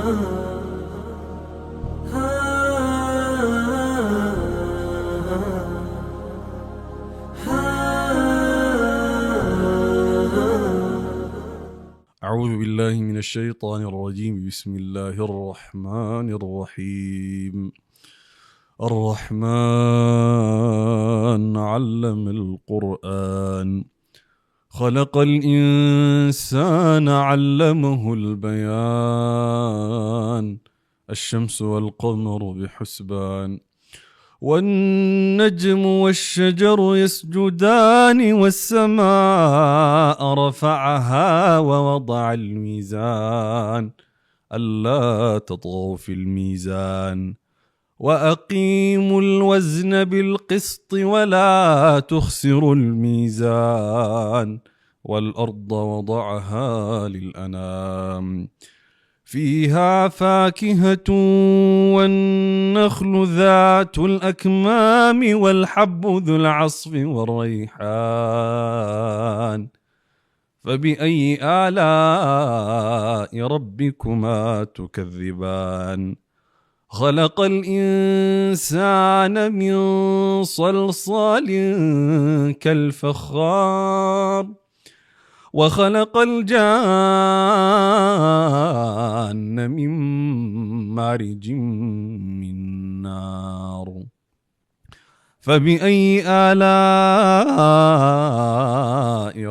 أعوذ بالله من الشيطان الرجيم. بسم الله الرحمن الرحيم. الرحمن علم القرآن خلق الإنسان علمه البيان الشمس والقمر بحسبان والنجم والشجر يسجدان والسماء رفعها ووضع الميزان ألا تطغوا في الميزان وأقيموا الوزن بالقسط ولا تخسروا الميزان والأرض وضعها للأنام فيها فاكهة والنخل ذات الأكمام والحب ذو العصف والريحان فبأي آلاء ربكما تكذبان خلق الإنسان من صلصال كالفخار وخلق الجان من مارج من نار فبأي آلاء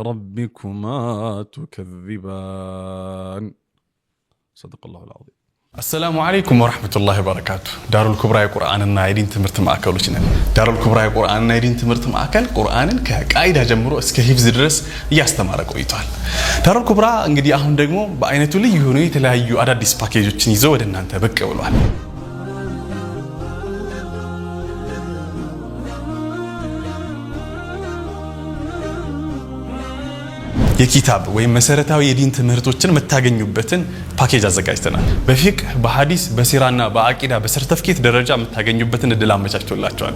ربكما تكذبان صدق الله العظيم. السلام عليكم ورحمة الله وبركاته. دار الكبرى قرآن النايدين تمرت معكلوش نن. دار الكبرى قرآن النايدين تمرت معكل قرآن كقاعدة جمرو اسك حفظ درس ያስተማረ ቆይቷል። دار الكبرى እንግዲህ አሁን ደግሞ በአይነቱ ልዩ ሆኖ የተለያዩ አዳዲስ ፓኬጆችን ይዘው ወደ እናንተ ብቅ ብሏል። የኪታብ ወይም መሰረታዊ የዲን ትምህርቶችን መታገኙበትን ፓኬጅ አዘጋጅተናል። በፊቅህ በሐዲስ በሲራና በአቂዳ በሰርተፍኬት ደረጃ መታገኙበትን እድል አመቻችቶላችኋል።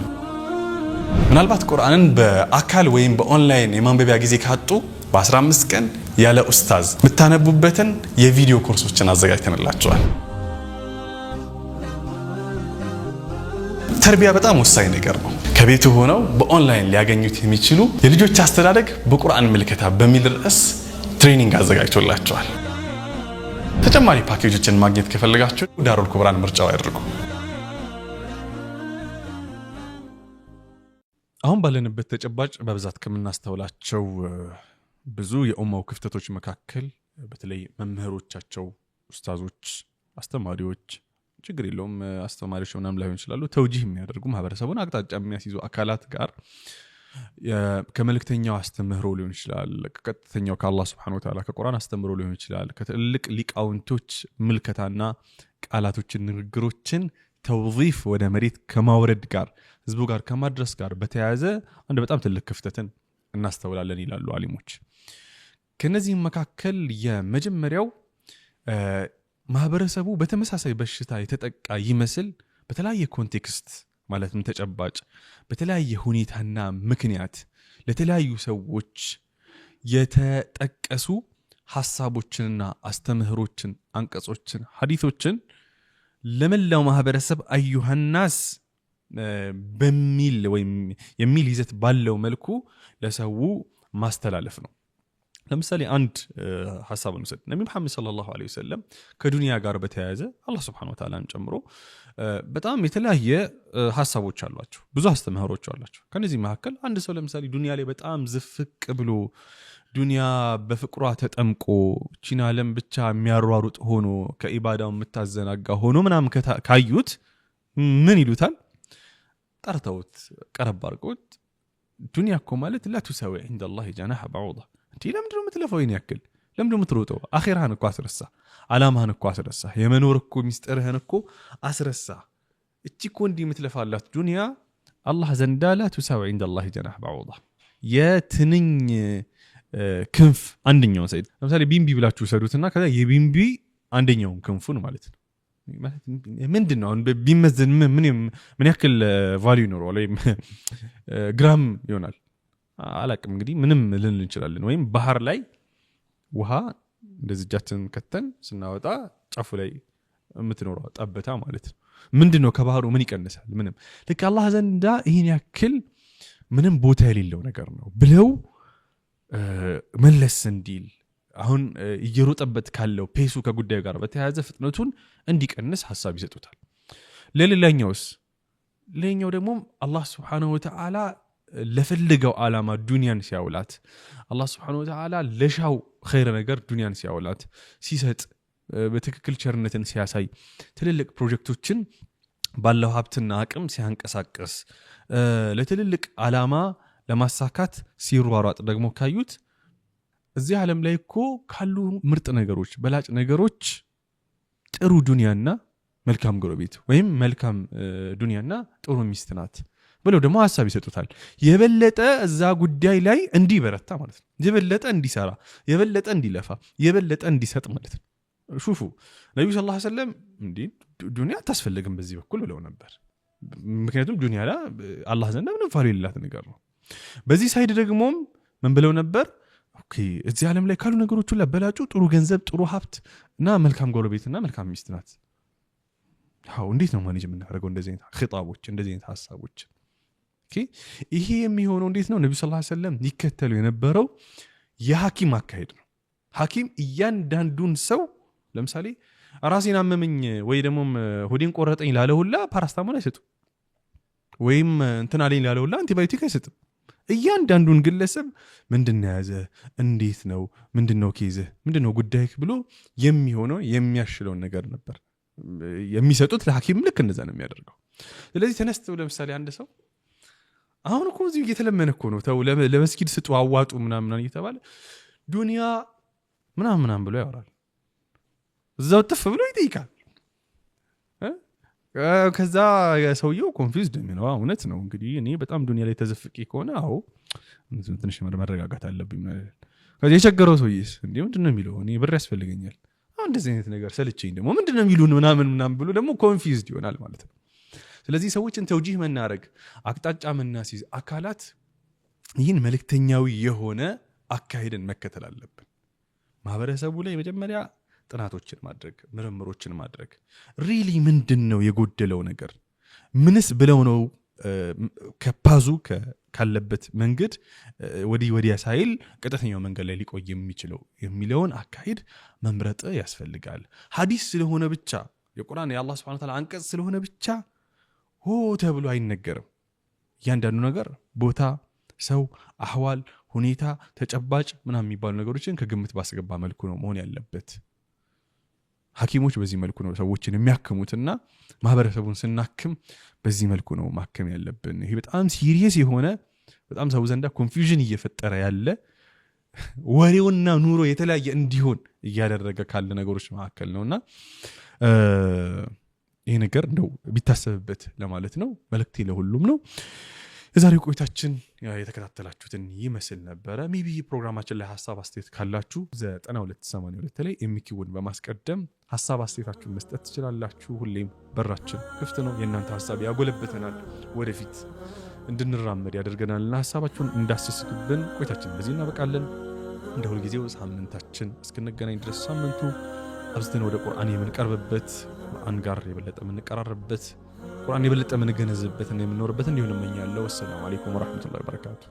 ምናልባት ቁርአንን በአካል ወይም በኦንላይን የማንበቢያ ጊዜ ካጡ በ15 ቀን ያለ ኡስታዝ መታነቡበትን የቪዲዮ ኮርሶችን አዘጋጅተንላችኋል። ተርቢያ በጣም ወሳኝ ነገር ነው። ከቤቱ ሆነው በኦንላይን ሊያገኙት የሚችሉ የልጆች አስተዳደግ በቁርአን ምልከታ በሚል ርዕስ ትሬኒንግ አዘጋጅቶላችኋል። ተጨማሪ ፓኬጆችን ማግኘት ከፈለጋችሁ ዳሩል ኩብራን ምርጫው ያድርጉ። አሁን ባለንበት ተጨባጭ በብዛት ከምናስተውላቸው ብዙ የኡማው ክፍተቶች መካከል በተለይ መምህሮቻቸው፣ ኡስታዞች፣ አስተማሪዎች ችግር የለውም አስተማሪዎች ምናምን ላይሆን ይችላሉ ተውጂህ የሚያደርጉ ማህበረሰቡን አቅጣጫ የሚያስይዙ አካላት ጋር ከመልእክተኛው አስተምህሮ ሊሆን ይችላል፣ ከቀጥተኛው ከአላህ Subhanahu Wa Ta'ala ከቁርአን አስተምህሮ ሊሆን ይችላል፣ ከትልቅ ሊቃውንቶች ምልከታና ቃላቶችን ንግግሮችን ተውዚፍ ወደ መሬት ከማውረድ ጋር ህዝቡ ጋር ከማድረስ ጋር በተያያዘ አንድ በጣም ትልቅ ክፍተትን እናስተውላለን ይላሉ አሊሞች። ከነዚህ መካከል የመጀመሪያው ማህበረሰቡ በተመሳሳይ በሽታ የተጠቃ ይመስል በተለያየ ኮንቴክስት ማለትም ተጨባጭ በተለያየ ሁኔታና ምክንያት ለተለያዩ ሰዎች የተጠቀሱ ሐሳቦችንና አስተምህሮችን አንቀጾችን ሐዲሶችን ለመላው ማህበረሰብ አዩሃናስ በሚል ወይም የሚል ይዘት ባለው መልኩ ለሰው ማስተላለፍ ነው። ለምሳሌ አንድ ሐሳብ ነው ነብዩ መሐመድ ሰለላሁ ዐለይሂ ወሰለም ከዱንያ ጋር በተያያዘ አላህ Subhanahu Wa Ta'ala ጨምሮ በጣም የተለያየ ሐሳቦች አሏቸው፣ ብዙ አስተምህሮች አሏቸው። ከነዚህ መካከል አንድ ሰው ለምሳሌ ዱንያ ላይ በጣም ዝፍቅ ብሎ ዱንያ በፍቅሯ ተጠምቆ ቺና ዓለም ብቻ የሚያሯሩጥ ሆኖ ከኢባዳው የምታዘናጋ ሆኖ ምናም ካዩት ምን ይሉታል? ጠርተውት ቀረብ አድርገውት ዱንያ እኮ ማለት لا تساوي عند الله جناح بعوضة እንዴ ለምንድን ነው የምትለፈው? ይሄን ያክል ለምንድን ነው የምትሮጠው? አኺራህን እኮ አስረሳ፣ አላማህን እኮ አስረሳ፣ የመኖር እኮ ሚስጥርህን እኮ አስረሳ። እቺ እኮ እንዲህ የምትለፋላት ዱንያ አላህ ዘንዳ لا تساوي عند الله جناح بعوضة የትንኝ ክንፍ አንደኛው ሰይድ ለምሳሌ ቢምቢ ብላችሁ ሰዱትና ከዛ የቢምቢ አንደኛው ክንፉን ማለት ነው። ምንድነው አሁን ቢመዘን ምን ያክል ቫልዩ ነው ወይም ግራም ይሆናል አላቅም። እንግዲህ ምንም ልንል እንችላለን። ወይም ባህር ላይ ውሃ እንደዚህ እጃችንን ከተን ስናወጣ ጫፉ ላይ የምትኖረው ጠብታ ማለት ነው። ምንድነው ከባህሩ ምን ይቀንሳል? ምንም። ልክ አላህ ዘንዳ ይሄን ያክል ምንም ቦታ የሌለው ነገር ነው ብለው መለስ እንዲል አሁን እየሮጠበት ካለው ፔሱ ከጉዳዩ ጋር በተያያዘ ፍጥነቱን እንዲቀንስ ሐሳብ ይሰጡታል። ለኛው ደግሞ አላህ Subhanahu Wa Ta'ala ለፈልገው ዓላማ ዱንያን ሲያውላት አላህ Subhanahu Wa Ta'ala ለሻው ኸይር ነገር ዱንያን ሲያውላት ሲሰጥ በትክክል ቸርነትን ሲያሳይ ትልልቅ ፕሮጀክቶችን ባለው ሀብትና አቅም ሲያንቀሳቀስ ለትልልቅ ዓላማ ለማሳካት ሲሯሯጥ ደግሞ ካዩት እዚህ ዓለም ላይ እኮ ካሉ ምርጥ ነገሮች በላጭ ነገሮች ጥሩ ዱንያና መልካም ጎረቤት ወይም መልካም ዱንያና ጥሩ ሚስት ናት ብለው ደግሞ ሐሳብ ይሰጡታል። የበለጠ እዛ ጉዳይ ላይ እንዲበረታ ማለት ነው። የበለጠ እንዲሰራ፣ የበለጠ እንዲለፋ፣ የበለጠ እንዲሰጥ ማለት ነው። ሹፉ ነብዩ ሰለላሁ ዐለይሂ ወሰለም እንዴ ዱንያ አታስፈልግም በዚህ በኩል ብለው ነበር። ምክንያቱም ዱንያ ላይ አላህ ዘንድ ምንም ፋሉ የሌላት ነገር ነው። በዚህ ሳይድ ደግሞ ምን ብለው ነበር? ኦኬ እዚህ ዓለም ላይ ካሉ ነገሮች ሁሉ በላጩ ጥሩ ገንዘብ፣ ጥሩ ሀብት እና መልካም ጎረቤትና መልካም ሚስት ናት። እንዴት ነው ማኔጅ የምናደርገው እንደዚህ አይነት ኺጣቦች እንደዚህ አይነት ሐሳቦች? ኦኬ ይሄ የሚሆነው እንዴት ነው? ነብዩ ሰለላሁ ዐለይሂ ወሰለም ይከተሉ የነበረው የሐኪም አካሄድ ነው። ሐኪም እያንዳንዱን ሰው ለምሳሌ ራሴን አመመኝ ወይ ደግሞ ሆዴን ቆረጠኝ ላለ ሁላ ፓራስታሞል አይሰጡም፣ ወይም እንትና አለኝ ላለ ሁላ አንቲባዮቲክ አይሰጡም። እያንዳንዱን ግለሰብ ምንድነው ያዘ፣ እንዴት ነው፣ ምንድነው ኬዝ፣ ምንድነው ጉዳይ ብሎ የሚሆነው የሚያሽለውን ነገር ነበር የሚሰጡት። ለሐኪም ልክ እንደዛ ነው የሚያደርገው። ስለዚህ ተነስተው ለምሳሌ አንድ ሰው አሁን እኮ እዚህ እየተለመነ እኮ ነው ተው ለመስጊድ ስጡ አዋጡ ምናምን እየተባለ ዱንያ ምናምን ብሎ ያወራል። እዛው ጥፍ ብሎ ይጠይቃል። ከዛ ሰውየው ኮንፊውዝድ ነው። እውነት ነው እንግዲህ እኔ በጣም ዱንያ ላይ ተዘፍቄ ከሆነ ትንሽ መረጋጋት አለብኝ ማለት። ከዚህ የቸገረው ሰውዬስ እንዴ ምንድነው የሚለው? እኔ ብር ያስፈልገኛል፣ እንደዚህ አይነት ነገር ሰልቸኝ ደግሞ ምንድነው የሚሉን ምናምን ብሎ ደግሞ ኮንፊውዝድ ይሆናል ማለት ነው። ስለዚህ ሰዎችን ተውጂህ መናረግ አቅጣጫ መናሲዝ አካላት ይህን መልእክተኛዊ የሆነ አካሄድን መከተል አለብን። ማህበረሰቡ ላይ መጀመሪያ ጥናቶችን ማድረግ፣ ምርምሮችን ማድረግ ሪሊ ምንድነው የጎደለው ነገር፣ ምንስ ብለው ነው ከፓዙ ካለበት መንገድ ወዲያ ሳይል ቀጥተኛው መንገድ ላይ ሊቆይ የሚችለው የሚለውን አካሄድ መምረጥ ያስፈልጋል። ሐዲስ ስለሆነ ብቻ የቁርአን የአላህ Subhanahu Wa Ta'ala አንቀጽ ስለሆነ ብቻ ተብሎ አይነገርም። እያንዳንዱ ነገር ቦታ፣ ሰው፣ አህዋል፣ ሁኔታ፣ ተጨባጭ ምናምን የሚባሉ ነገሮችን ከግምት ባስገባ መልኩ ነው መሆን ያለበት። ሐኪሞች በዚህ መልኩ ነው ሰዎችን የሚያክሙትና ማህበረሰቡን ስናክም በዚህ መልኩ ነው ማከም ያለብን። ይሄ በጣም ሲሪየስ የሆነ በጣም ሰው ዘንዳ ኮንፊውዥን እየፈጠረ ያለ ወሬውና ኑሮ የተለያየ እንዲሆን እያደረገ ካለ ነገሮች መካከል ነውና ይሄ ነገር እንደው ቢታሰብበት ለማለት ነው። መልእክቴ ለሁሉም ነው። የዛሬው ቆይታችን የተከታተላችሁትን ይመስል ነበረ። ሜቢ ፕሮግራማችን ላይ ሐሳብ አስተያየት ካላችሁ 9282 ላይ ኤምኪውን በማስቀደም ሐሳብ አስተያየታችሁን መስጠት ትችላላችሁ። ሁሌም በራችን ክፍት ነው። የእናንተ ሐሳብ ያጎለብተናል፣ ወደፊት እንድንራመድ ያደርገናልና ሐሳባችሁን እንዳስስግብን። ቆይታችን በዚህ እናበቃለን። እንደ ሁልጊዜው ሳምንታችን እስክንገናኝ ድረስ ሳምንቱ አብዝተን ወደ ቁርአን የምንቀርብበት፣ ቁርአን ጋር የበለጠ የምንቀራረብበት፣ ቁርአን የበለጠ የምንገነዘብበትና የምንኖርበት እንዲሆን እመኛለሁ። ወሰላሙ አለይኩም ወራህመቱላሂ ወበረካቱ።